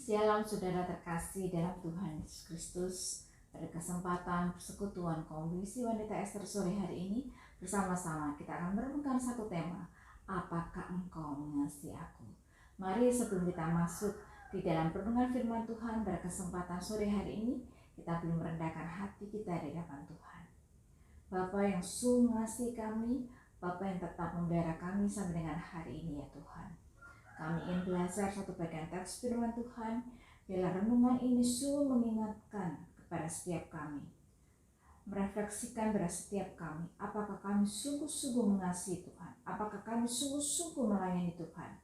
Shalom saudara terkasih dalam Tuhan Yesus Kristus. Pada kesempatan persekutuan Komisi Wanita Ester sore hari ini, bersama-sama kita akan merenungkan satu tema, apakah engkau mengasihi aku? Mari sebelum kita masuk di dalam renungan firman Tuhan pada kesempatan sore hari ini, kita belum merendahkan hati kita di hadapan Tuhan. Bapa yang sungguh mengasihi kami, Bapa yang tetap memelihara kami sampai dengan hari ini ya Tuhan. Kami ingin belajar satu bagian teks firman Tuhan. Bila renungan ini sungguh mengingatkan kepada setiap kami, merefleksikan pada setiap kami, apakah kami sungguh-sungguh mengasihi Tuhan, apakah kami sungguh-sungguh melayani Tuhan.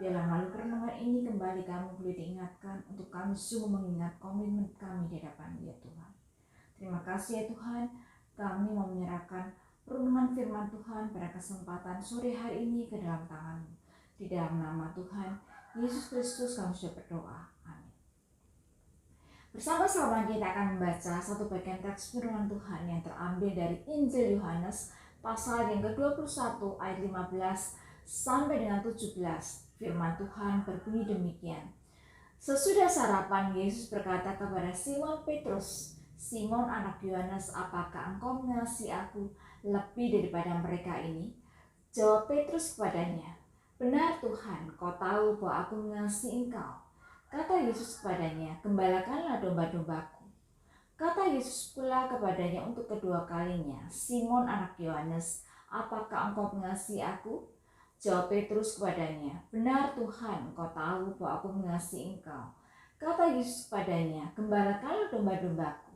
Bila melalui renungan ini kembali kami boleh diingatkan untuk kami sungguh mengingat komitmen kami di hadapan ya Tuhan. Terima kasih ya Tuhan, kami mau menyerahkan renungan firman Tuhan pada kesempatan sore hari ini ke dalam tangan-Mu. Di dalam nama Tuhan Yesus Kristus kami sudah berdoa. Amin. Bersama-sama kita akan membaca satu bagian teks firman Tuhan yang terambil dari Injil Yohanes pasal yang ke-21 ayat 15 sampai dengan 17. Firman Tuhan berbunyi demikian. Sesudah sarapan, Yesus berkata kepada Simon Petrus, "Simon anak Yohanes, apakah engkau mengasihi aku lebih daripada mereka ini?" Jawab Petrus kepadanya, "Benar Tuhan, kau tahu bahwa aku mengasihi engkau." Kata Yesus kepadanya, "Gembalakanlah domba-dombaku." Kata Yesus pula kepadanya untuk kedua kalinya, "Simon anak Yohanes, apakah engkau mengasihi aku?" Jawab Petrus kepadanya, "Benar Tuhan, kau tahu bahwa aku mengasihi engkau." Kata Yesus kepadanya, "Gembalakanlah domba-dombaku."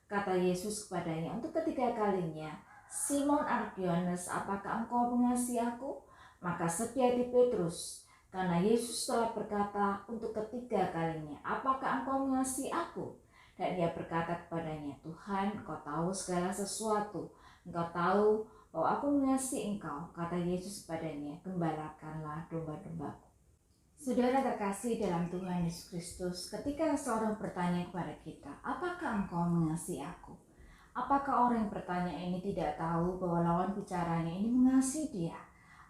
Kata Yesus kepadanya untuk ketiga kalinya, "Simon anak Yohanes, apakah engkau mengasihi aku?" Maka sedih hati Petrus, karena Yesus telah berkata untuk ketiga kalinya, "Apakah engkau mengasihi aku?" Dan ia berkata kepadanya, "Tuhan, Engkau tahu segala sesuatu. Engkau tahu bahwa aku mengasihi engkau." Kata Yesus kepadanya, "Gembalakanlah domba-dombaku." Saudara terkasih dalam Tuhan Yesus Kristus, ketika seorang bertanya kepada kita, "Apakah engkau mengasihi aku?" Apakah orang yang bertanya ini tidak tahu bahwa lawan bicaranya ini mengasihi dia?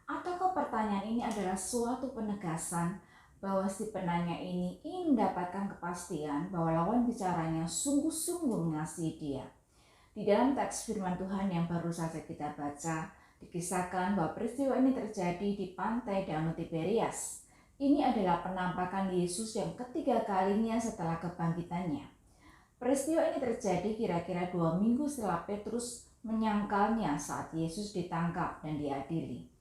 Ataukah pertanyaan ini adalah suatu penegasan bahwa si penanya ini ingin mendapatkan kepastian bahwa lawan bicaranya sungguh-sungguh mengasihi dia? Di dalam teks firman Tuhan yang baru saja kita baca, dikisahkan bahwa peristiwa ini terjadi di pantai Danau Tiberias. Ini adalah penampakan Yesus yang ketiga kalinya setelah kebangkitannya. Peristiwa ini terjadi kira-kira 2 minggu setelah Petrus menyangkalnya saat Yesus ditangkap dan diadili.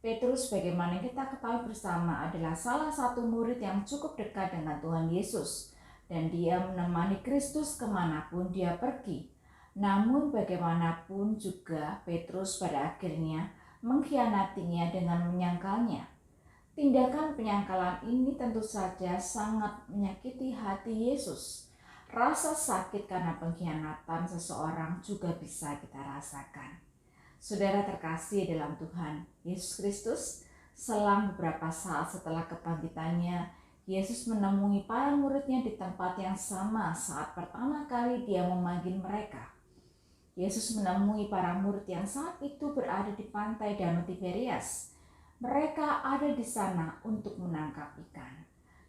Petrus, bagaimana kita ketahui bersama, adalah salah satu murid yang cukup dekat dengan Tuhan Yesus, dan dia menemani Kristus kemanapun dia pergi. Namun bagaimanapun juga Petrus pada akhirnya mengkhianatinya dengan menyangkalnya. Tindakan penyangkalan ini tentu saja sangat menyakiti hati Yesus. Rasa sakit karena pengkhianatan seseorang juga bisa kita rasakan. Saudara terkasih dalam Tuhan Yesus Kristus, selang beberapa saat setelah kebangkitannya, Yesus menemui para muridnya di tempat yang sama saat pertama kali dia memanggil mereka. Yesus menemui para murid yang saat itu berada di pantai Danau Tiberias. Mereka ada di sana untuk menangkap ikan.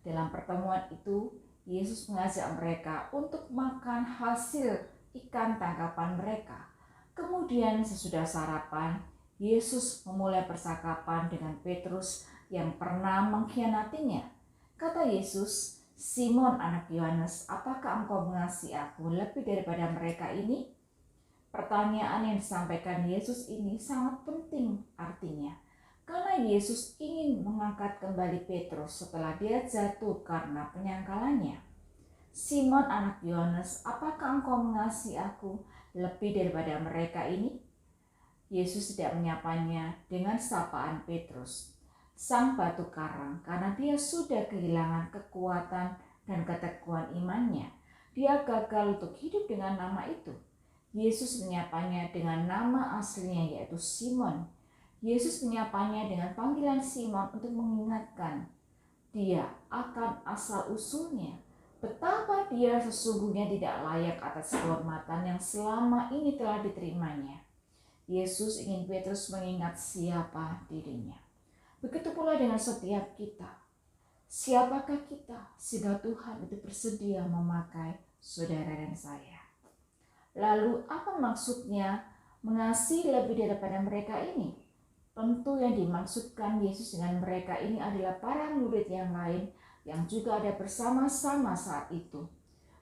Dalam pertemuan itu, Yesus mengajak mereka untuk makan hasil ikan tangkapan mereka. Kemudian sesudah sarapan, Yesus memulai percakapan dengan Petrus yang pernah mengkhianatinya. Kata Yesus, "Simon anak Yohanes, apakah engkau mengasihi aku lebih daripada mereka ini?" Pertanyaan yang disampaikan Yesus ini sangat penting artinya, karena Yesus ingin mengangkat kembali Petrus setelah dia jatuh karena penyangkalannya. "Simon anak Yohanes, apakah engkau mengasihi aku lebih daripada mereka ini?" Yesus tidak menyapanya dengan sapaan Petrus, sang batu karang, karena dia sudah kehilangan kekuatan dan keteguhan imannya. Dia gagal untuk hidup dengan nama itu. Yesus menyapanya dengan nama aslinya, yaitu Simon. Yesus menyapanya dengan panggilan Simon untuk mengingatkan dia akan asal-usulnya, betapa dia sesungguhnya tidak layak atas kehormatan yang selama ini telah diterimanya. Yesus ingin Petrus mengingat siapa dirinya. Begitu pula dengan setiap kita. Siapakah kita sehingga Tuhan itu bersedia memakai saudara dan saya? Lalu apa maksudnya mengasihi lebih daripada mereka ini? Tentu yang dimaksudkan Yesus dengan mereka ini adalah para murid yang lain yang juga ada bersama-sama saat itu.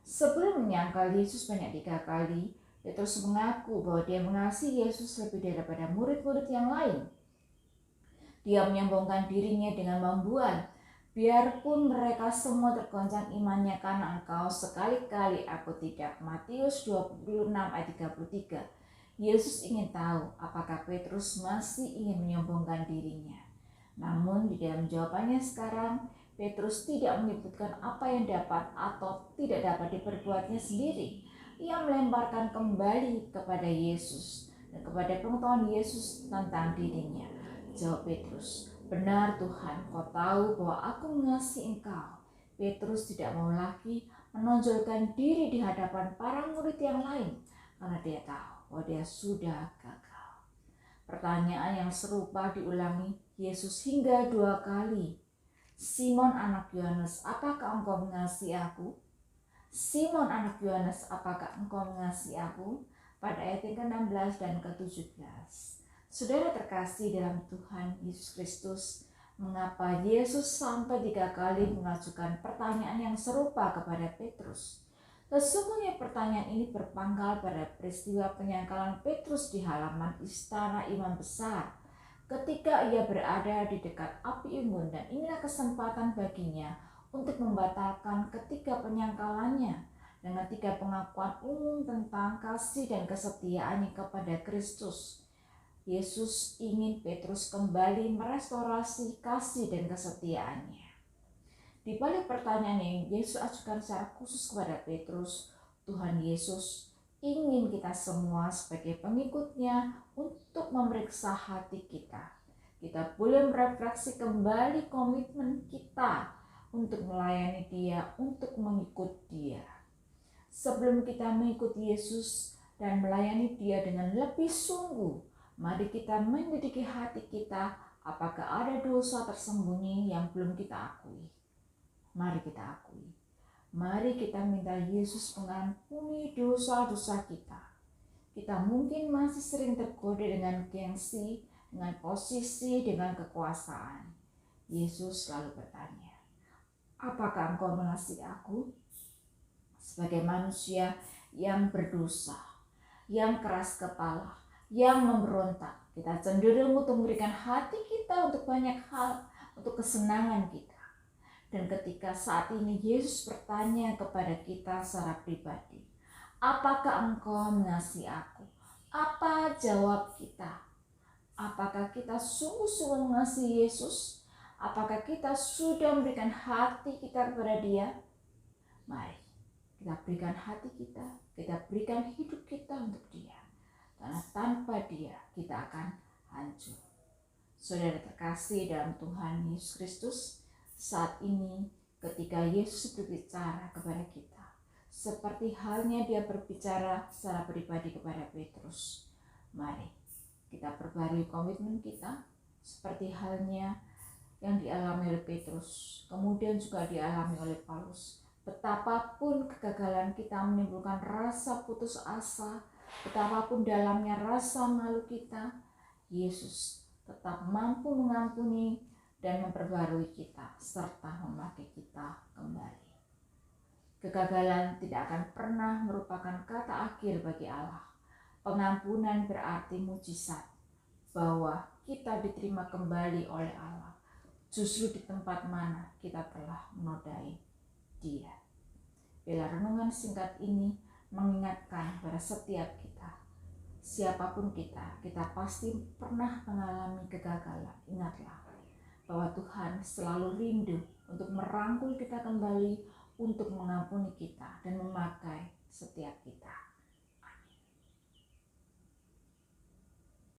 Sebelum menyangkal Yesus banyak 3 kali, Petrus mengaku bahwa dia mengasihi Yesus lebih daripada murid-murid yang lain. Dia menyombongkan dirinya dengan membual, biarpun mereka semua tergoncang imannya karena engkau, sekali-kali aku tidak. Matius 26 ayat 33. Yesus ingin tahu apakah Petrus masih ingin menyombongkan dirinya. Namun di dalam jawabannya sekarang, Petrus tidak menyebutkan apa yang dapat atau tidak dapat diperbuatnya sendiri. Ia melemparkan kembali kepada Yesus dan kepada pengetahuan Yesus tentang dirinya. Jawab Petrus, benar Tuhan, kau tahu bahwa aku mengasihi engkau. Petrus tidak mau lagi menonjolkan diri di hadapan para murid yang lain karena dia tahu bahwa dia sudah gagal. Pertanyaan yang serupa diulangi Yesus hingga 2 kali. Simon anak Yohanes, apakah engkau mengasihi aku? Simon anak Yohanes, apakah engkau mengasihi aku? Pada ayat yang ke-16 dan ke-17. Saudara terkasih dalam Tuhan Yesus Kristus, mengapa Yesus sampai 3 kali mengajukan pertanyaan yang serupa kepada Petrus? Sesungguhnya pertanyaan ini berpangkal pada peristiwa penyangkalan Petrus di halaman istana imam besar ketika ia berada di dekat api unggun, dan inilah kesempatan baginya untuk membatalkan ketiga penyangkalannya dan ketiga pengakuan umum tentang kasih dan kesetiaannya kepada Kristus. Yesus ingin Petrus kembali merestorasi kasih dan kesetiaannya. Di balik pertanyaan yang Yesus ajukan secara khusus kepada Petrus, Tuhan Yesus ingin kita semua sebagai pengikutnya untuk memeriksa hati kita. Kita boleh merefleksi kembali komitmen kita untuk melayani Dia, untuk mengikut Dia. Sebelum kita mengikuti Yesus dan melayani Dia dengan lebih sungguh, mari kita menyelidiki hati kita, apakah ada dosa tersembunyi yang belum kita akui. Mari kita akui. Mari kita minta Yesus mengampuni dosa-dosa kita. Kita mungkin masih sering tergoda dengan gengsi, dengan posisi, dengan kekuasaan. Yesus selalu bertanya, apakah engkau mengasihi aku? Sebagai manusia yang berdosa, yang keras kepala, yang memberontak, kita cenderung untuk memberikan hati kita untuk banyak hal, untuk kesenangan kita. Dan ketika saat ini Yesus bertanya kepada kita secara pribadi, apakah engkau mengasihi aku? Apa jawab kita? Apakah kita sungguh-sungguh mengasihi Yesus? Apakah kita sudah memberikan hati kita kepada Dia? Mari kita berikan hati kita berikan hidup kita untuk Dia. Karena tanpa Dia kita akan hancur. Saudara terkasih dalam Tuhan Yesus Kristus, saat ini ketika Yesus berbicara kepada kita, seperti halnya Dia berbicara secara pribadi kepada Petrus, mari kita perbarui komitmen kita seperti halnya yang dialami oleh Petrus, kemudian juga dialami oleh Paulus. Betapapun kegagalan kita menimbulkan rasa putus asa, betapapun dalamnya rasa malu kita, Yesus tetap mampu mengampuni dan memperbarui kita serta memakai kita kembali. Kegagalan tidak akan pernah merupakan kata akhir bagi Allah. Pengampunan berarti mujizat bahwa kita diterima kembali oleh Allah, justru di tempat mana kita telah menodai Dia. Bila renungan singkat ini mengingatkan pada setiap kita, siapapun kita pasti pernah mengalami kegagalan. Ingatlah bahwa Tuhan selalu rindu untuk merangkul kita kembali, untuk mengampuni kita dan memakai setiap kita.